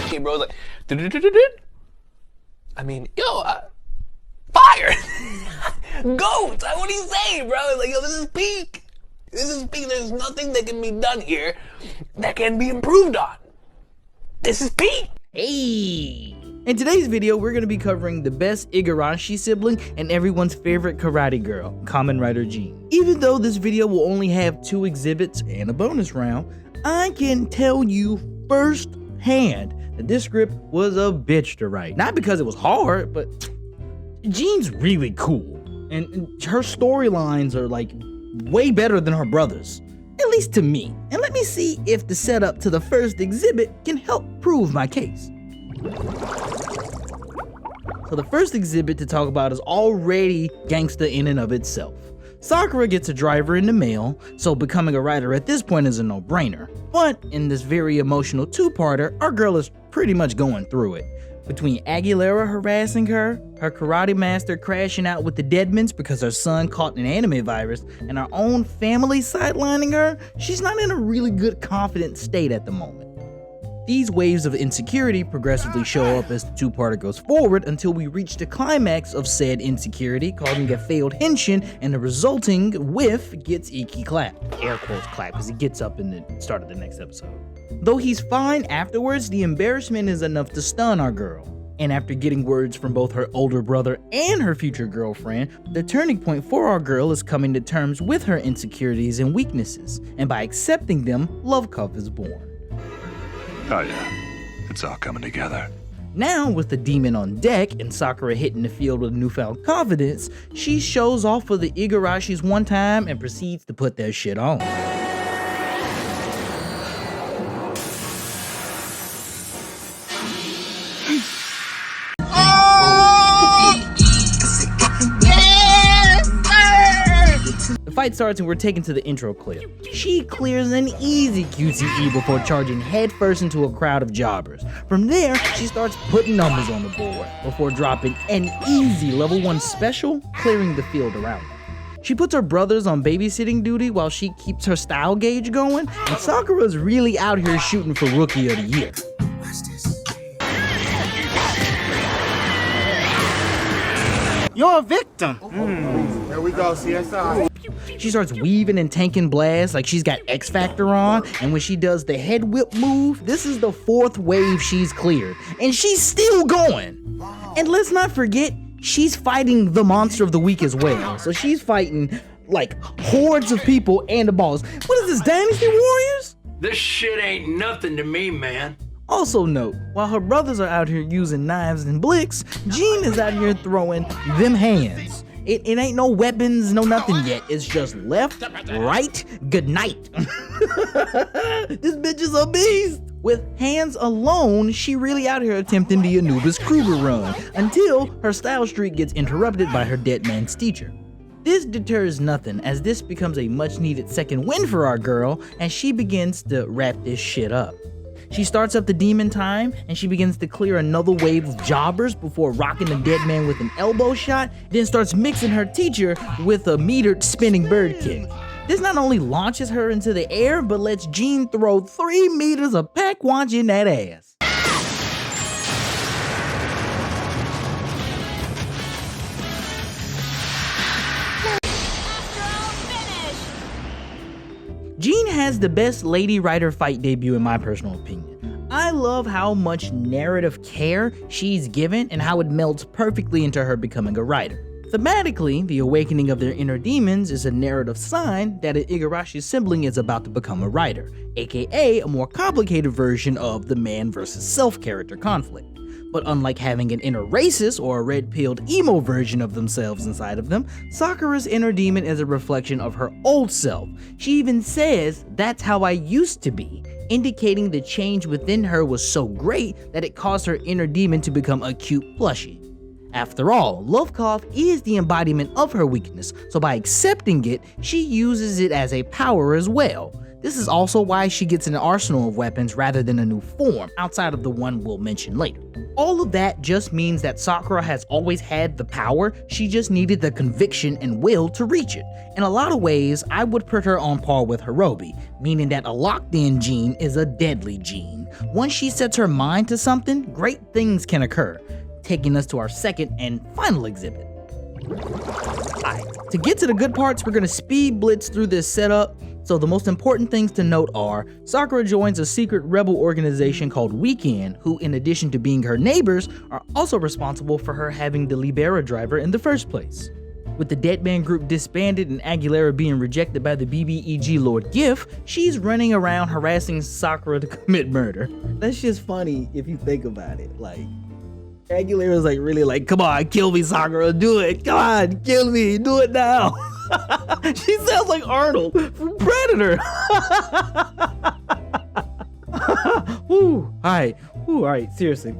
Okay, bro, like, I mean, yo, fire! Goats! What do you say, bro? Like, yo, this is peak. This is peak. There's nothing that can be done here that can be improved on. This is peak. Hey! In today's video, we're going to be covering the best Igarashi sibling and everyone's favorite karate girl, Kamen Rider JEANNE. Even though this video will only have 2 exhibits and a bonus round, I can tell you firsthand that this script was a bitch to write. Not because it was hard, but JEANNE's really cool. And her storylines are like way better than her brother's. At least to me. And let me see if the setup to the first exhibit can help prove my case. So the first exhibit to talk about is already gangsta in and of itself. Sakura gets a driver in the mail, so becoming a writer at this point is a no-brainer. But in this very emotional 2-parter, our girl is pretty much going through it. Between Aguilera harassing her karate master crashing out with the Deadmans because her son caught an anime virus, and her own family sidelining her, she's not in a really good confident state at the moment. These waves of insecurity progressively show up as the 2-parter goes forward until we reach the climax of said insecurity, causing a failed henshin, and the resulting whiff gets Iki clapped. Air quotes clap, because he gets up in the start of the next episode. Though he's fine afterwards, the embarrassment is enough to stun our girl. And after getting words from both her older brother and her future girlfriend, the turning point for our girl is coming to terms with her insecurities and weaknesses. And by accepting them, love cup is born. Oh yeah, it's all coming together. Now, with the demon on deck and Sakura hitting the field with newfound confidence, she shows off for the Igarashis one time and proceeds to put their shit on. The fight starts and we're taken to the intro clip. She clears an easy QTE before charging headfirst into a crowd of jobbers. From there, she starts putting numbers on the board before dropping an easy level 1 special, clearing the field around her. She puts her brothers on babysitting duty while she keeps her style gauge going, and Sakura's really out here shooting for Rookie of the Year. You're a victim. There we go, CSI. She starts weaving and tanking blasts like she's got X Factor on, and when she does the head whip move, this is the 4th wave she's cleared, and she's still going. And let's not forget, she's fighting the monster of the week as well, so she's fighting like hordes of people and the boss. What is this, Dynasty Warriors? This shit ain't nothing to me, man. Also note, while her brothers are out here using knives and blicks, JEANNE is out here throwing them hands. It ain't no weapons, no nothing yet. It's just left, right, good night. This bitch is a beast. With hands alone, she really out here attempting the Anubis Kruger run until her style streak gets interrupted by her dead man's teacher. This deters nothing, as this becomes a much needed second win for our girl, and she begins to wrap this shit up. She starts up the demon time, and she begins to clear another wave of jobbers before rocking the dead man with an elbow shot, then starts mixing her teacher with a metered spinning bird kick. This not only launches her into the air, but lets JEANNE throw 3 meters of pack wanch in that ass. JEANNE has the best lady writer fight debut in my personal opinion. I love how much narrative care she's given and how it melds perfectly into her becoming a writer. Thematically, the awakening of their inner demons is a narrative sign that an Igarashi sibling is about to become a writer, aka a more complicated version of the man versus self character conflict. But unlike having an inner racist or a red-pilled emo version of themselves inside of them, Sakura's inner demon is a reflection of her old self. She even says, "That's how I used to be," indicating the change within her was so great that it caused her inner demon to become a cute plushie. After all, love cough is the embodiment of her weakness, so by accepting it, she uses it as a power as well. This is also why she gets an arsenal of weapons rather than a new form, outside of the one we'll mention later. All of that just means that Sakura has always had the power, she just needed the conviction and will to reach it. In a lot of ways, I would put her on par with Hirobi, meaning that a locked-in gene is a deadly gene. Once she sets her mind to something, great things can occur, taking us to our second and final exhibit. Alright, to get to the good parts, we're gonna speed blitz through this setup. So the most important things to note are, Sakura joins a secret rebel organization called Weekend, who in addition to being her neighbors, are also responsible for her having the Libera driver in the first place. With the Deadman group disbanded and Aguilera being rejected by the BBEG Lord Giff, she's running around harassing Sakura to commit murder. That's just funny if you think about it. Like, Aguilera's like really like, come on, kill me, Sakura, do it. Come on, kill me, do it now. She sounds like Arnold from Predator. Alright, seriously.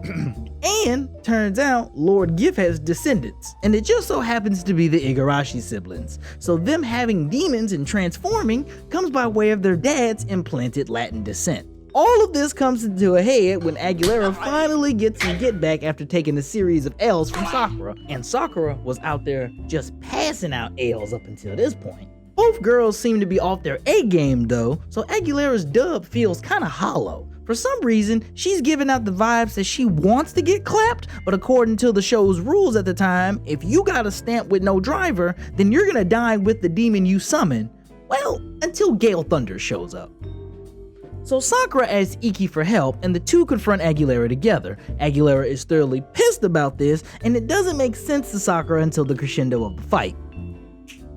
And turns out Lord Giff has descendants, and it just so happens to be the Igarashi siblings. So them having demons and transforming comes by way of their dad's implanted Latin descent. All of this comes into a head when Aguilera finally gets some get back after taking a series of L's from Sakura, and Sakura was out there just passing out L's up until this point. Both girls seem to be off their A game though, so Aguilera's dub feels kinda hollow. For some reason, she's giving out the vibes that she wants to get clapped, but according to the show's rules at the time, if you got a stamp with no driver, then you're gonna die with the demon you summon. Well, until Gale Thunder shows up. So Sakura asks Iki for help, and the two confront Aguilera together. Aguilera is thoroughly pissed about this, and it doesn't make sense to Sakura until the crescendo of the fight.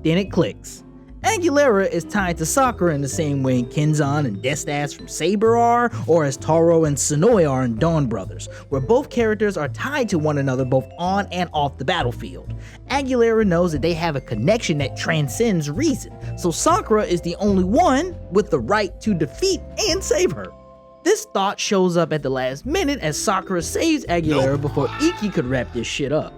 Then it clicks. Aguilera is tied to Sakura in the same way Kenzan and Destas from Saber are, or as Taro and Sonoe are in Dawn Brothers, where both characters are tied to one another both on and off the battlefield. Aguilera knows that they have a connection that transcends reason, so Sakura is the only one with the right to defeat and save her. This thought shows up at the last minute as Sakura saves Aguilera before Iki could wrap this shit up.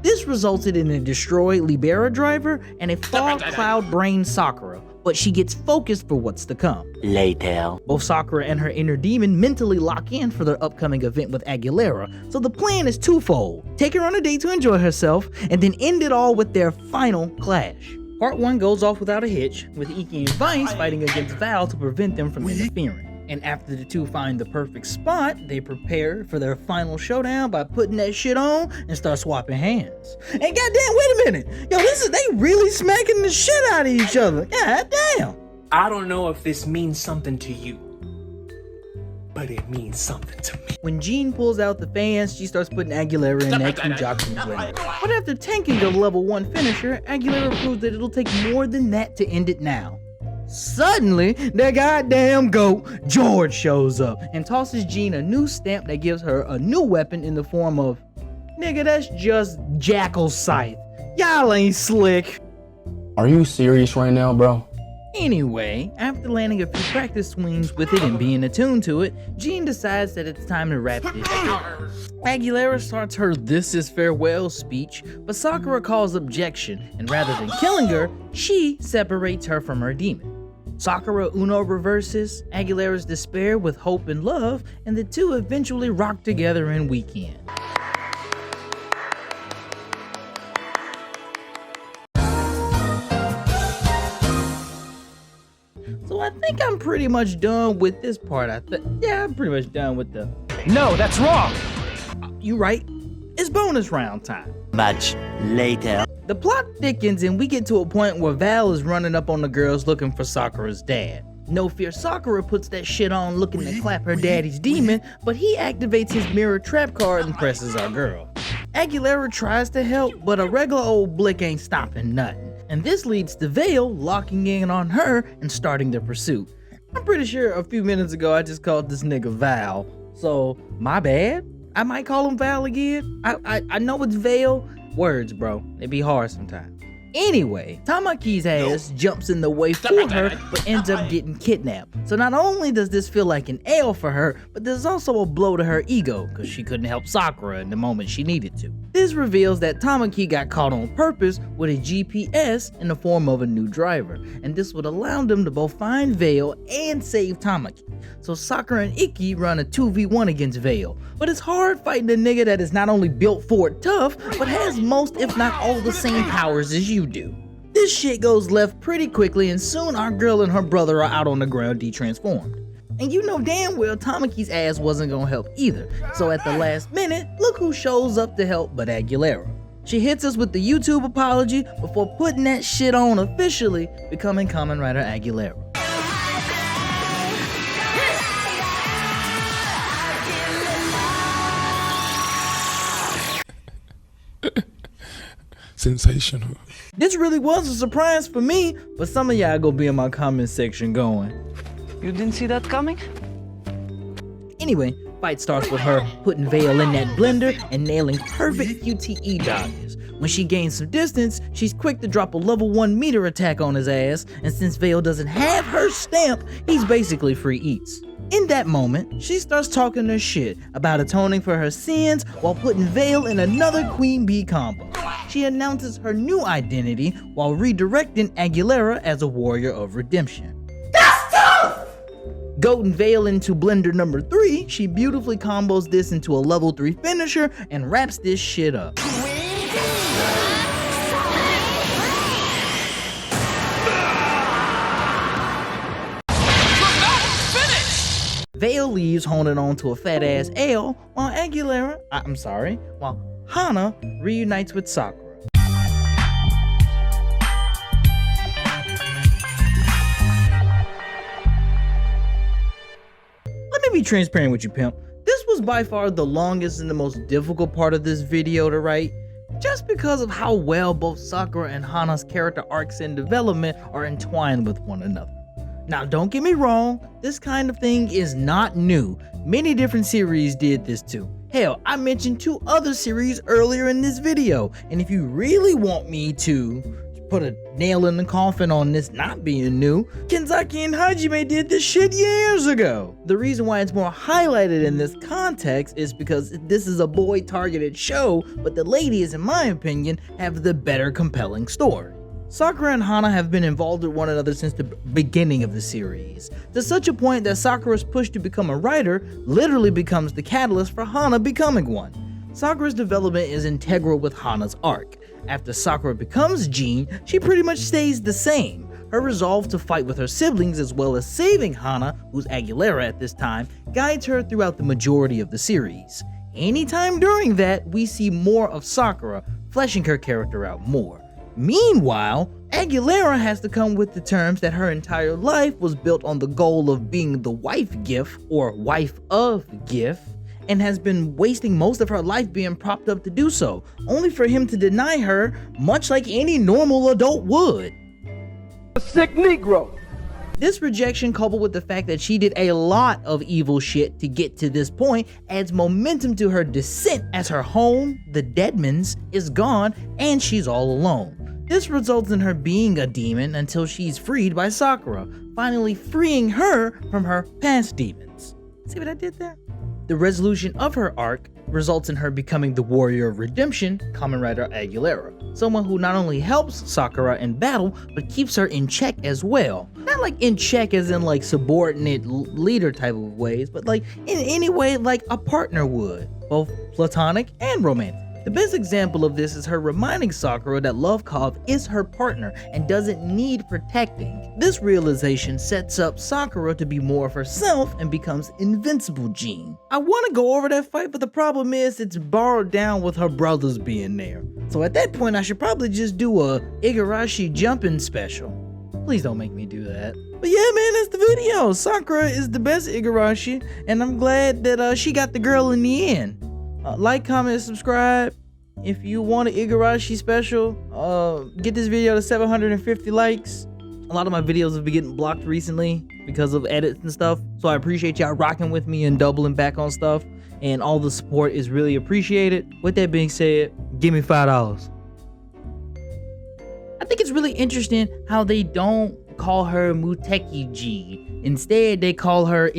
This resulted in a destroyed Libera driver and a fog cloud brain Sakura, but she gets focused for what's to come. Later. Both Sakura and her inner demon mentally lock in for their upcoming event with Aguilera, so the plan is twofold. Take her on a date to enjoy herself, and then end it all with their final clash. Part 1 goes off without a hitch, with Iki and Vice fighting against Val to prevent them from interfering. And after the two find the perfect spot, they prepare for their final showdown by putting that shit on and start swapping hands. And goddamn, wait a minute. Yo, they really smacking the shit out of each other. God damn. I don't know if this means something to you, but it means something to me. When Jeanne pulls out the fans, she starts putting Aguilera in that Kujaku's window. But after tanking the level 1 finisher, Aguilera proves that it'll take more than that to end it now. Suddenly, the goddamn goat, George, shows up and tosses Jeanne a new stamp that gives her a new weapon in the form of, nigga, that's just Jackal's scythe. Y'all ain't slick. Are you serious right now, bro? Anyway, after landing a few practice swings with it and being attuned to it, Jeanne decides that it's time to wrap this shit. Aguilera starts her "this is farewell" speech, but Sakura calls objection, and rather than killing her, she separates her from her demon. Sakura Uno reverses Aguilera's despair with hope and love, and the two eventually rock together in Weekend. So I think I'm pretty much done with this part. I'm pretty much done with the... No, that's wrong. You right. It's bonus round time. Much later. The plot thickens and we get to a point where Val is running up on the girls looking for Sakura's dad. No fear, Sakura puts that shit on looking to clap her daddy's demon, but he activates his mirror trap card and presses our girl. Aguilera tries to help, but a regular old blick ain't stopping nothing. And this leads to Vale locking in on her and starting the pursuit. I'm pretty sure a few minutes ago I just called this nigga Val, so my bad? I might call him Val again. I know it's Vale. Words, bro. They be hard sometimes. Anyway, Tamaki's ass jumps in the way for her, but ends up getting kidnapped. So not only does this feel like an L for her, but there's also a blow to her ego, because she couldn't help Sakura in the moment she needed to. This reveals that Tamaki got caught on purpose with a GPS in the form of a new driver, and this would allow them to both find Veil and save Tamaki. So Sakura and Ikki run a 2v1 against Veil, but it's hard fighting a nigga that is not only built for it tough, but has most if not all the same powers as you do. This shit goes left pretty quickly, and soon our girl and her brother are out on the ground detransformed. And you know damn well Tamaki's ass wasn't gonna help either, so at the last minute, look who shows up to help but Aguilera. She hits us with the YouTube apology before putting that shit on officially, becoming Kamen Rider Aguilera. Sensational. This really was a surprise for me, but some of y'all gonna be in my comment section going, "You didn't see that coming?" Anyway, fight starts with her putting Veil in that blender and nailing perfect QTE dodges. When she gains some distance, she's quick to drop a level 1 meter attack on his ass, and since Veil doesn't have her stamp, he's basically free eats. In that moment, she starts talking her shit about atoning for her sins while putting Veil in another Queen Bee combo. She announces her new identity while redirecting Aguilera as a warrior of redemption. That's tough! Goating Veil into blender number 3, she beautifully combos this into a level 3 finisher and wraps this shit up. Veil leaves holding on to a fat ass L while while Hana reunites with Sakura. Let me be transparent with you, pimp. This was by far the longest and the most difficult part of this video to write, just because of how well both Sakura and Hana's character arcs and development are entwined with one another. Now don't get me wrong, this kind of thing is not new. Many different series did this too. Hell, I mentioned 2 other series earlier in this video, and if you really want me to put a nail in the coffin on this not being new, Kenzaki and Hajime did this shit years ago. The reason why it's more highlighted in this context is because this is a boy-targeted show, but the ladies, in my opinion, have the better compelling story. Sakura and Hana have been involved with one another since the beginning of the series, to such a point that Sakura's push to become a writer literally becomes the catalyst for Hana becoming one. Sakura's development is integral with Hana's arc. After Sakura becomes JEANNE, she pretty much stays the same. Her resolve to fight with her siblings as well as saving Hana, who's Aguilera at this time, guides her throughout the majority of the series. Anytime during that, we see more of Sakura, fleshing her character out more. Meanwhile, Aguilera has to come with the terms that her entire life was built on the goal of being the wife GIF, or wife of GIF, and has been wasting most of her life being propped up to do so, only for him to deny her, much like any normal adult would. A sick Negro. This rejection, coupled with the fact that she did a lot of evil shit to get to this point, adds momentum to her descent as her home, the Deadmans, is gone and she's all alone. This results in her being a demon until she's freed by Sakura, finally freeing her from her past demons. See what I did there? The resolution of her arc results in her becoming the warrior of redemption, Kamen Rider Aguilera, someone who not only helps Sakura in battle, but keeps her in check as well. Not like in check as in like subordinate leader type of ways, but like in any way like a partner would, both platonic and romantic. The best example of this is her reminding Sakura that Lovekov is her partner and doesn't need protecting. This realization sets up Sakura to be more of herself and becomes invincible JEANNE. I want to go over that fight, but the problem is it's borrowed down with her brothers being there. So at that point I should probably just do a Igarashi jumping special. Please don't make me do that. But yeah, man, that's the video. Sakura is the best Igarashi, and I'm glad that she got the girl in the end. Like, comment, subscribe. If you want an Igarashi special, get this video to 750 likes. A lot of my videos have been getting blocked recently because of edits and stuff. So I appreciate y'all rocking with me and doubling back on stuff. And all the support is really appreciated. With that being said, give me $5. I think think it's really interesting how they don't call her Muteki G. Instead, they call her